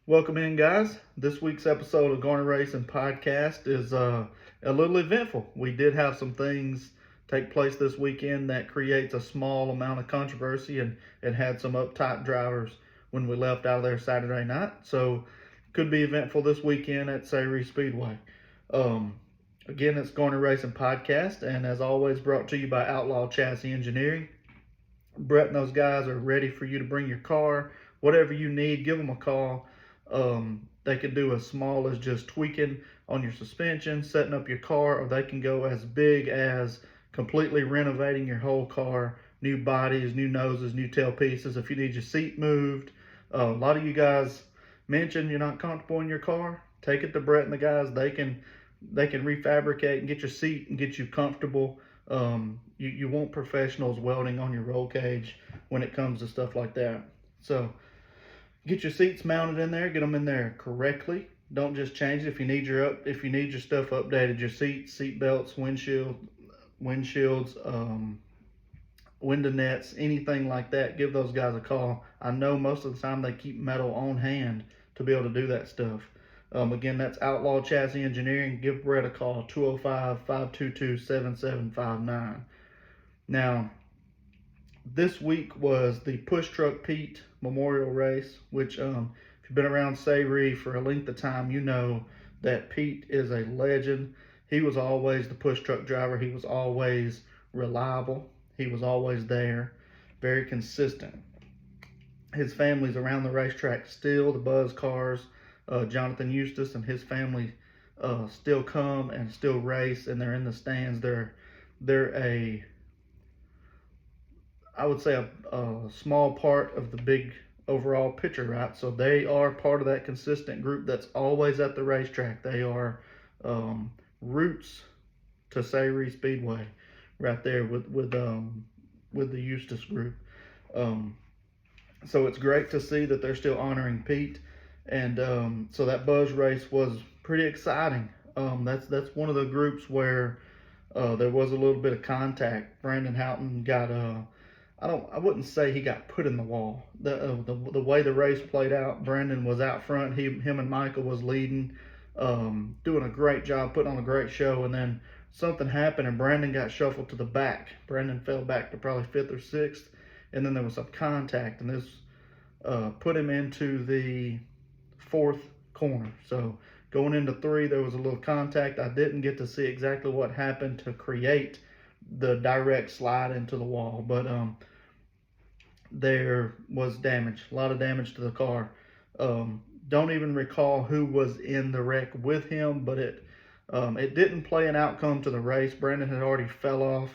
Welcome in, guys. This week's episode of Garner Racing Podcast is a little eventful. We did have some things take place this weekend that creates a small amount of controversy and had some uptight drivers when we left out of there Saturday night. So, could be eventful this weekend at Sayre Speedway. Again, it's Garner Racing Podcast, and as always, brought to you by Outlaw Chassis Engineering. Brett and those guys are ready for you to bring your car. Whatever you need, give them a call. They can do as small as just tweaking on your suspension, setting up your car, or they can go as big as completely renovating your whole car, new bodies, new noses, new tail pieces. If you need your seat moved, a lot of you guys mentioned you're not comfortable in your car. Take it to Brett and the guys. They can refabricate and get your seat and get you comfortable. You want professionals welding on your roll cage when it comes to stuff like that. So get your seats mounted in there, get them in there correctly. Don't just change it. If you need your stuff updated, your seats, seat belts, windshields, window nets, anything like that, give those guys a call. I know most of the time they keep metal on hand to be able to do that stuff. Again, that's Outlaw Chassis Engineering. Give Brett a call, 205-522-7759. Now, this week was the Push Truck Pete Memorial Race, which if you've been around Sayre for a length of time, you know that Pete is a legend. He was always the push truck driver. He was always reliable. He was always there, very consistent. His family's around the racetrack still, the Buzz cars. Jonathan Eustace and his family still come and still race, and they're in the stands. I would say a small part of the big overall picture, right? So they are part of that consistent group that's always at the racetrack. They are roots to Sayre Speedway, right there with the Eustace group. So it's great to see that they're still honoring Pete. And so that Buzz race was pretty exciting. That's one of the groups where there was a little bit of contact. Brandon Houghton got I wouldn't say he got put in the wall. The way the race played out, Brandon was out front. Him and Michael was leading, doing a great job, putting on a great show. And then something happened, and Brandon got shuffled to the back. Brandon fell back to probably 5th or 6th, and then there was some contact, and this put him into the 4th corner. So going into 3, there was a little contact. I didn't get to see exactly what happened to create the direct slide into the wall, but there was damage, a lot of damage to the car. Don't even recall who was in the wreck with him, but it didn't play an outcome to the race. Brandon had already fell off,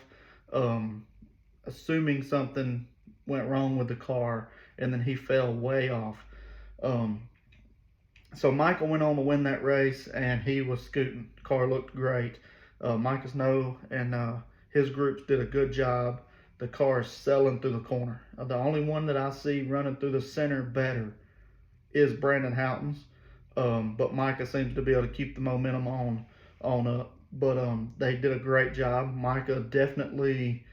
assuming something went wrong with the car, and then he fell way off. So Michael went on to win that race, and he was scooting. The car looked great. Michael Snow and his groups did a good job. The car is selling through the corner. The only one that I see running through the center better is Brandon Houghton's. But Micah seems to be able to keep the momentum on up. But they did a great job. Micah definitely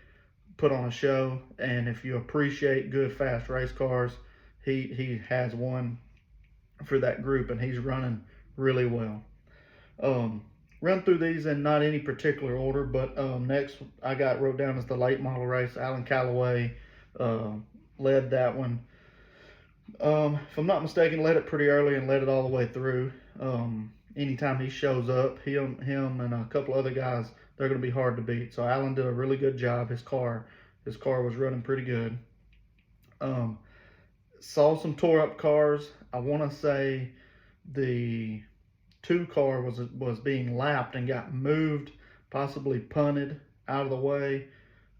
put on a show. And if you appreciate good, fast race cars, he has one for that group, and he's running really well. Run through these in not any particular order, but next I got wrote down as the late model race. Alan Calloway led that one. If I'm not mistaken, led it pretty early and led it all the way through. Anytime he shows up, him and a couple other guys, they're going to be hard to beat. So Alan did a really good job. His car was running pretty good. Saw some tore up cars. I want to say the 2 car was being lapped and got moved, possibly punted out of the way.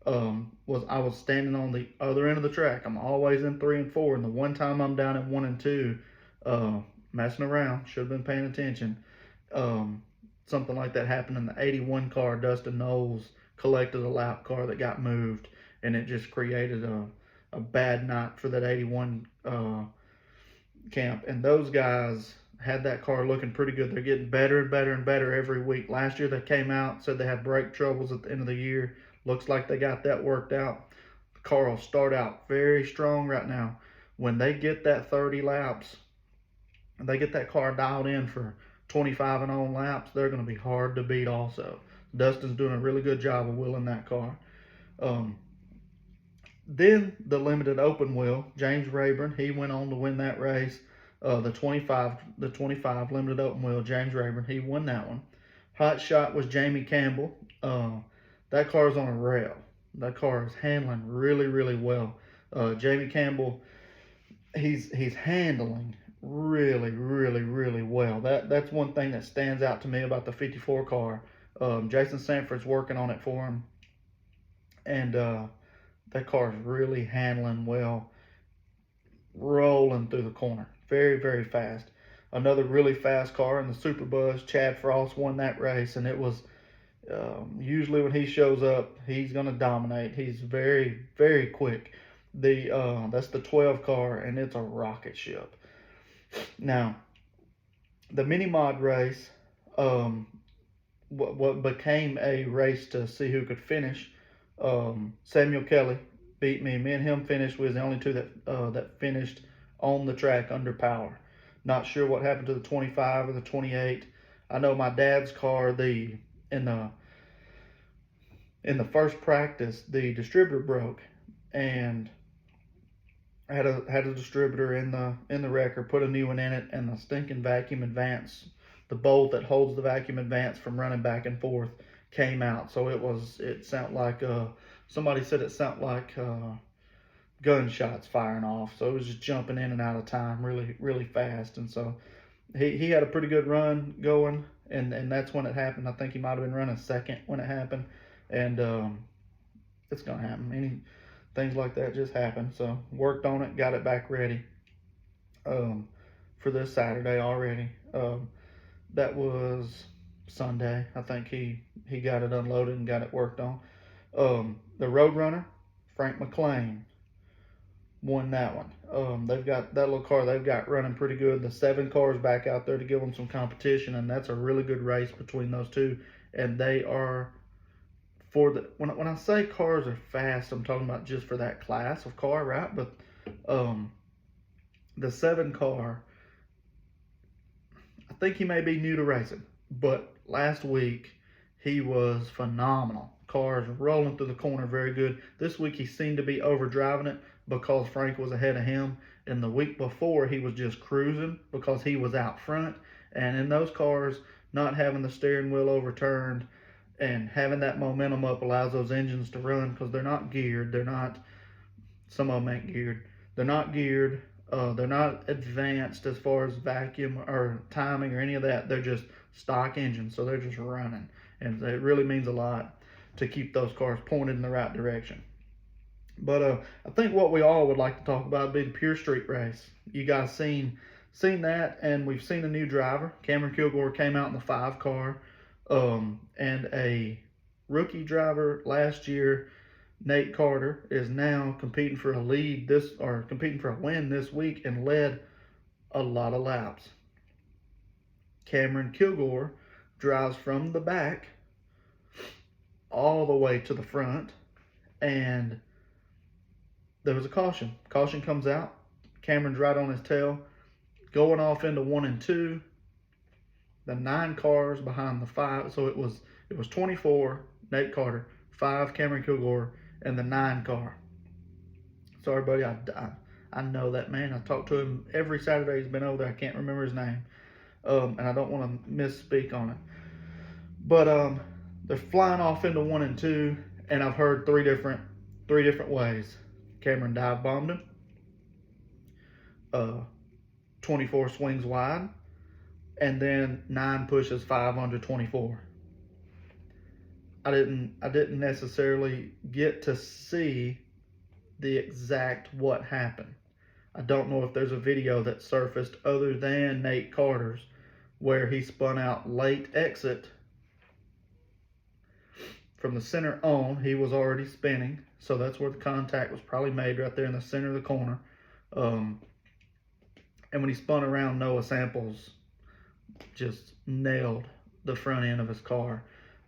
I was standing on the other end of the track. I'm always in 3 and 4, and the one time I'm down at 1 and 2, messing around, should have been paying attention. Something like that happened in the 81 car. Dustin Knowles collected a lap car that got moved, and it just created a bad night for that 81 camp. And those guys had that car looking pretty good. They're getting better and better and better every week. Last year they came out, said they had brake troubles at the end of the year. Looks like they got that worked out. The car will start out very strong right now. When they get that 30 laps, they get that car dialed in for 25 and on laps, they're going to be hard to beat also. Dustin's doing a really good job of wheeling that car. Um, then the limited open wheel, James Rayburn, he went on to win that race. The 25 limited open wheel, James Rayburn, he won that one. Hot shot was Jamie Campbell. That car is on a rail. That car is handling really, really well. Jamie Campbell, he's handling really, really, really well. That's one thing that stands out to me about the 54 car. Jason Sanford's working on it for him, and that car is really handling well, rolling through the corner, very, very fast. Another really fast car in the Super Buzz, Chad Frost won that race, and it was usually when he shows up, he's going to dominate. He's very, very quick. That's the 12 car, and it's a rocket ship. Now, the mini mod race, what became a race to see who could finish. Samuel Kelly beat me. Me and him finished. We was the only two that finished on the track under power. Not sure what happened to the 25 or the 28. I know my dad's car, in the first practice, the distributor broke, and I had a distributor in the wrecker, put a new one in it, and the stinking vacuum advance, the bolt that holds the vacuum advance from running back and forth, came out. So it sounded like somebody said it sounded like gunshots firing off. So it was just jumping in and out of time really, really fast. And so he had a pretty good run going, and that's when it happened. I think he might have been running second when it happened, and it's gonna happen. Things like that just happen. So worked on it, got it back ready for this Saturday already. That was Sunday. I think he got it unloaded and got it worked on. The Roadrunner, Frank McLean, won that one. They've got that little car they've got running pretty good. The 7 cars back out there to give them some competition, and that's a really good race between those two. And they are when I say cars are fast, I'm talking about just for that class of car, right? But the 7 car, I think he may be new to racing, but last week he was phenomenal. Cars rolling through the corner very good. This week he seemed to be overdriving it because Frank was ahead of him. And the week before he was just cruising because he was out front. And in those cars, not having the steering wheel overturned and having that momentum up allows those engines to run because they're not geared. Some of them ain't geared. They're not geared. They're not advanced as far as vacuum or timing or any of that. They're just stock engines, so they're just running. And it really means a lot to keep those cars pointed in the right direction. But I think what we all would like to talk about would be the Pure Street race. You guys seen that, and we've seen a new driver. Cameron Kilgore came out in the 5 car, and a rookie driver last year, Nate Carter, is now competing for a win this week and led a lot of laps. Cameron Kilgore drives from the back all the way to the front, and there was a caution. Caution comes out. Cameron's right on his tail, going off into 1 and 2. The 9 cars behind the 5. So it was 24, Nate Carter, 5, Cameron Kilgore, and the 9 car. Sorry, buddy, I know that man. I talk to him every Saturday he's been over there. I can't remember his name, and I don't want to misspeak on it. But they're flying off into 1 and 2, and I've heard three different ways. Cameron dive bombed him. 24 swings wide, and then 9 pushes 5 under 24. I didn't necessarily get to see the exact what happened. I don't know if there's a video that surfaced other than Nate Carter's where he spun out late exit from the center on. He was already spinning, so that's where the contact was probably made, right there in the center of the corner. And when he spun around, Noah Samples just nailed the front end of his car.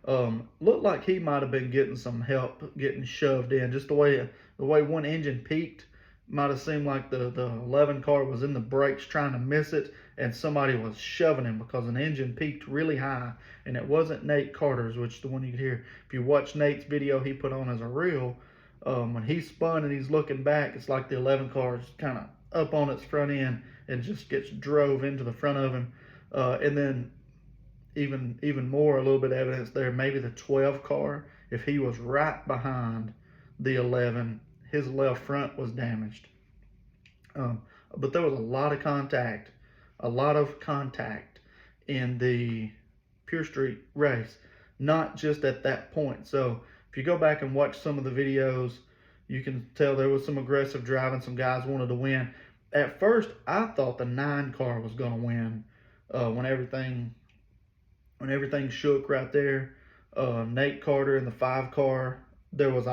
Looked like he might have been getting some help getting shoved in. Just the way one engine peaked, might have seemed like the 11 car was in the brakes trying to miss it, and somebody was shoving him because an engine peaked really high, and it wasn't Nate Carter's, which is the one you could hear. If you watch Nate's video he put on as a reel, when he spun and he's looking back, it's like the 11 car is kind of up on its front end and just gets drove into the front of him. And then even more, a little bit of evidence there, maybe the 12 car, if he was right behind the 11, his left front was damaged. But there was a lot of contact in the Pure Street race, not just at that point. So if you go back and watch some of the videos, you can tell there was some aggressive driving. Some guys wanted to win. At first, I thought the 9 car was going to win when everything shook right there. Nate Carter in the 5 car, there was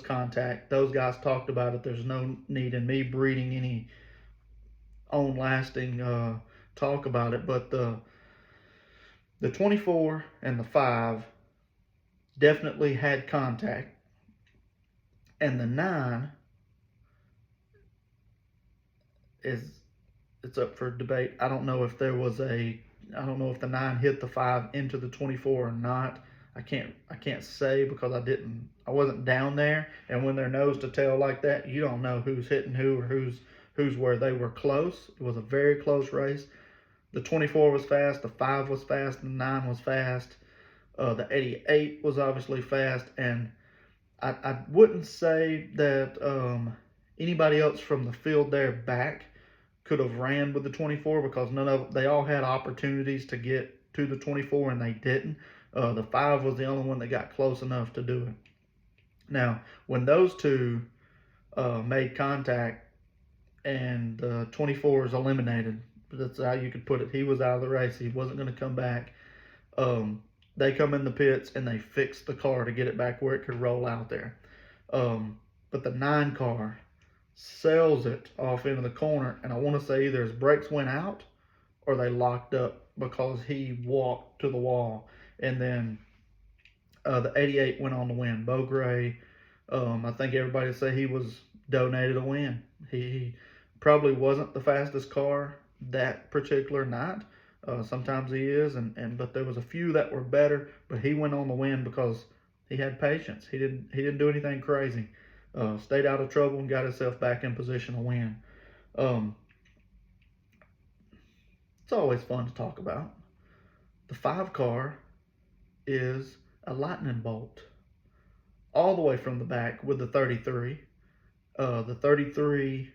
contact. Those guys talked about it. There's no need in me breeding any lasting talk about it. But the 24 and the 5 definitely had contact. And the 9 it's up for debate. I don't know if the 9 hit the 5 into the 24 or not. I can't say because I wasn't down there, and when they're nose to tail like that, you don't know who's hitting who or who's where. They were close. It was a very close race. The 24 was fast, the 5 was fast, the 9 was fast. The 88 was obviously fast, and I wouldn't say that anybody else from the field there back could have ran with the 24 because they all had opportunities to get to the 24 and they didn't. The 5 was the only one that got close enough to do it. Now, when those two made contact and the 24 is eliminated, that's how you could put it. He was out of the race. He wasn't going to come back. They come in the pits and they fix the car to get it back where it could roll out there. But the 9 car sails it off into the corner, and I want to say either his brakes went out or they locked up because he walked to the wall. And then the 88 went on to win. Bo Gray, I think everybody would say he was donated a win. He probably wasn't the fastest car that particular night. Sometimes he is, but there was a few that were better, but he went on the win because he had patience. He didn't do anything crazy. Stayed out of trouble and got himself back in position to win. It's always fun to talk about. The 5 car is a lightning bolt all the way from the back with the 33. The 33,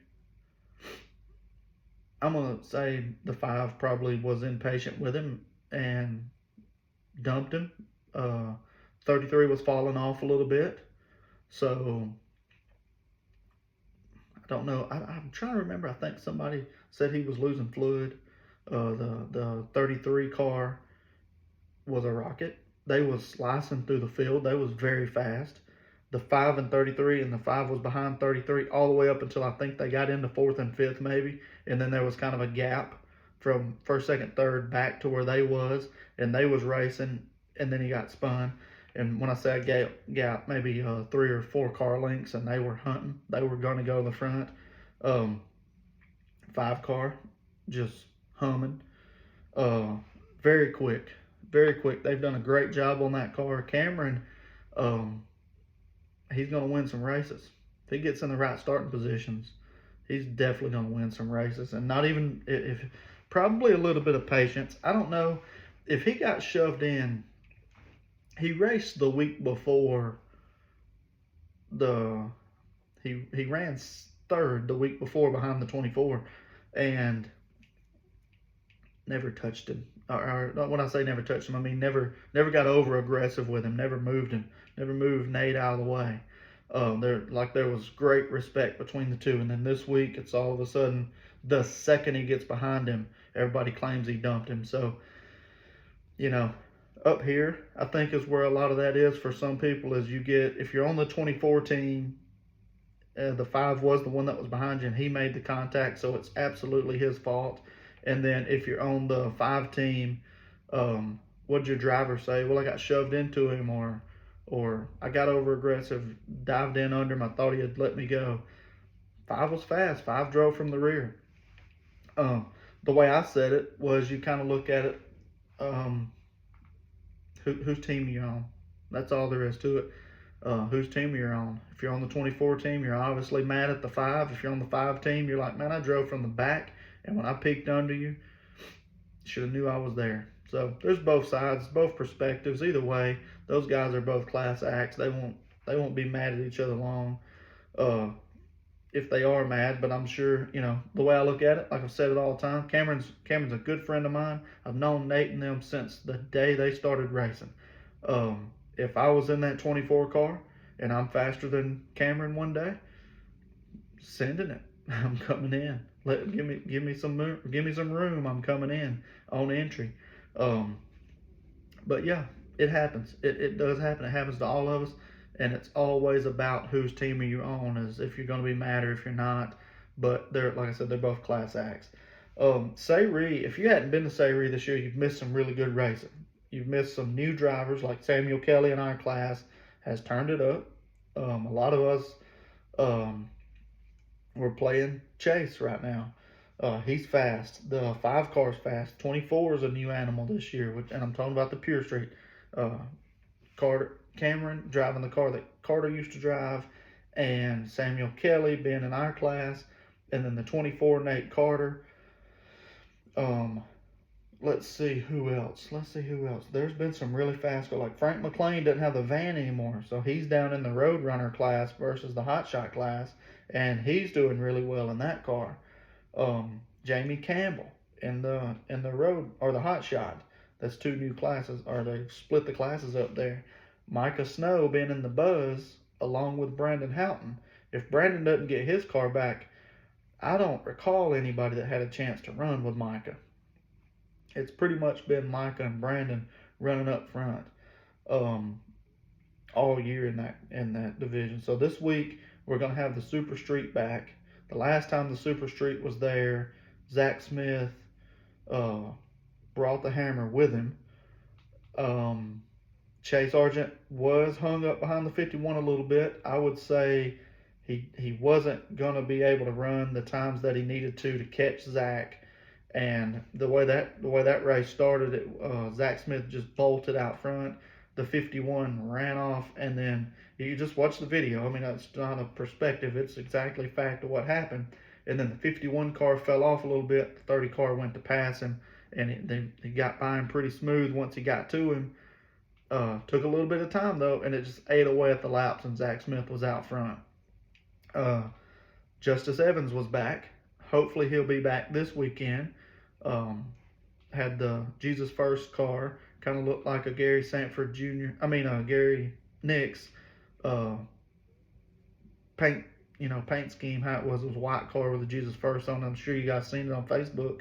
I'm going to say the 5 probably was impatient with him and dumped him. 33 was falling off a little bit. So, I don't know. I'm trying to remember. I think somebody said he was losing fluid. The 33 car was a rocket. They was slicing through the field. They was very fast. The 5 and 33, and the 5 was behind 33 all the way up until I think they got into 4th and 5th maybe. And then there was kind of a gap from 1st, 2nd, 3rd back to where they was. And they was racing, and then he got spun. And when I say a gap, maybe 3 or 4 car lengths, and they were hunting. They were going to go to the front. 5 car, just humming. Very quick. Very quick. They've done a great job on that car. Cameron, he's going to win some races. If he gets in the right starting positions, he's definitely going to win some races. And not even, if probably a little bit of patience. I don't know if he got shoved in. He raced the week before he ran 3rd the week before behind the 24 and never touched him. Or when I say never touched him, I mean never got over aggressive with him, never moved him, never moved Nate out of the way. There was great respect between the two. And then this week, it's all of a sudden, the second he gets behind him, everybody claims he dumped him. So, up here, I think is where a lot of that is for some people. Is if you're on the 24 team, the 5 was the one that was behind you, and he made the contact, so it's absolutely his fault. And then if you're on the 5 team, what'd your driver say? Well, I got shoved into him, or I got over aggressive, dived in under him. I thought he had let me go. 5 was fast. 5 drove from the rear. The way I said it was you kind of look at it, whose team you're on. That's all there is to it. Whose team you're on. If you're on the 24 team, you're obviously mad at the 5. If you're on the 5 team, you're like, man, I drove from the back, and when I peeked under you, should have knew I was there. So there's both sides, both perspectives. Either way, those guys are both class acts. They won't be mad at each other long. If they are mad, but I'm sure, the way I look at it, like I've said it all the time, Cameron's a good friend of mine. I've known Nate and them since the day they started racing. If I was in that 24 car and I'm faster than Cameron one day, sending it. I'm coming in. Give me some room. I'm coming in on entry. But yeah, it happens. It does happen. It happens to all of us. And it's always about whose team are you on, as if you're going to be mad or if you're not. But like I said, they're both class acts. Sayre, if you hadn't been to Sayre this year, you've missed some really good racing. You've missed some new drivers, like Samuel Kelly in our class has turned it up. A lot of us, we're playing Chase right now. He's fast. The 5 car's fast. 24 is a new animal this year, and I'm talking about the Pure Street. Cameron driving the car that Carter used to drive, and Samuel Kelly being in our class, and then the 24 Nate Carter. Let's see who else. There's been some really fast, like Frank McLean doesn't have the van anymore, so he's down in the Roadrunner class versus the Hot Shot class, and he's doing really well in that car. Jamie Campbell in the road, or the Hot Shot. That's 2 new classes, or they split the classes up there. Micah Snow being in the Buzz along with Brandon Houghton. If Brandon doesn't get his car back, I don't recall anybody that had a chance to run with Micah. It's pretty much been Micah and Brandon running up front all year in that division. So this week we're going to have the Super Street back. The last time the Super Street was there, Zach Smith brought the hammer with him. Chase Argent was hung up behind the 51 a little bit. I would say he wasn't going to be able to run the times that he needed to catch Zach. And the way that race started, Zach Smith just bolted out front. The 51 ran off, and then you just watch the video. I mean, that's not a perspective. It's exactly fact of what happened. And then the 51 car fell off a little bit. The 30 car went to pass him, and he got by him pretty smooth once he got to him. Took a little bit of time, though, and it just ate away at the laps, and Zach Smith was out front. Justice Evans was back. Hopefully he'll be back this weekend. Had the Jesus First car. Kind of looked like a Gary Sanford Jr. Gary Nix paint scheme. How it was a white car with a Jesus First on it. I'm sure you guys seen it on Facebook.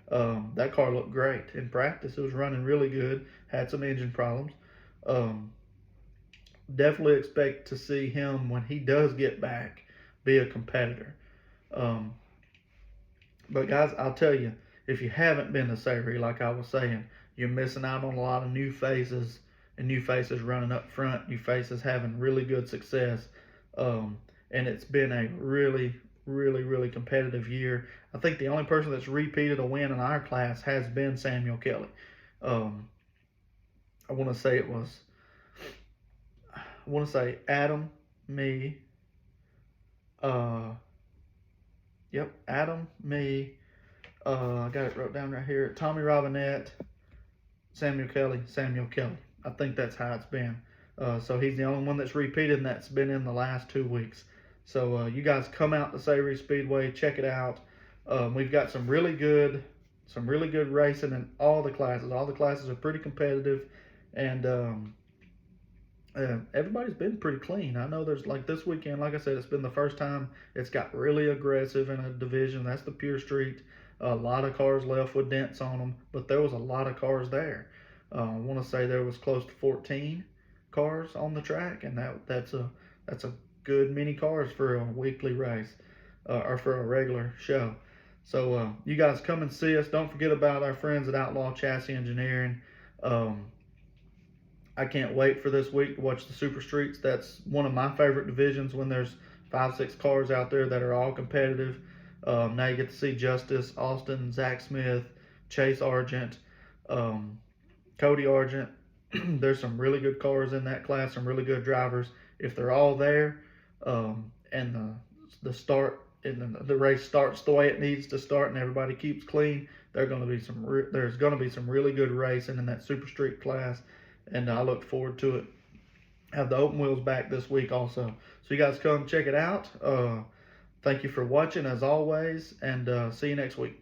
That car looked great in practice. It was running really good. Had some engine problems. Definitely expect to see him, when he does get back, be a competitor. But guys, I'll tell you, if you haven't been to Sayre, like I was saying, you're missing out on a lot of new faces, and new faces running up front, new faces having really good success. And it's been a really, really, really competitive year. I think the only person that's repeated a win in our class has been Samuel Kelly. I want to say Adam, me, Adam, me, I got it wrote down right here, Tommy Robinette, Samuel Kelly. I think that's how it's been. So he's the only one that's repeated, and that's been in the last 2 weeks. So you guys come out to Sayre Speedway, check it out. We've got some really good racing in all the classes. All the classes are pretty competitive, and everybody's been pretty clean. I know there's, like, this weekend, like I said, it's been the first time it's got really aggressive in a division. That's the Pure Street. A lot of cars left with dents on them, but there was a lot of cars there. I want to say there was close to 14 cars on the track, and that's a good many cars for a weekly race, or for a regular show. So you guys come and see us. Don't forget about our friends at Outlaw Chassis Engineering. I can't wait for this week to watch the Super Streets. That's one of my favorite divisions when there's 5, 6 cars out there that are all competitive. Now you get to see Justice, Austin, Zach Smith, Chase Argent, Cody Argent. There's some really good cars in that class, some really good drivers. If they're all there, and the race starts the way it needs to start, and everybody keeps clean, there's going to be some really good racing in that Super Street class, and I look forward to it. Have the open wheels back this week also, so you guys come check it out. Thank you for watching as always, and see you next week.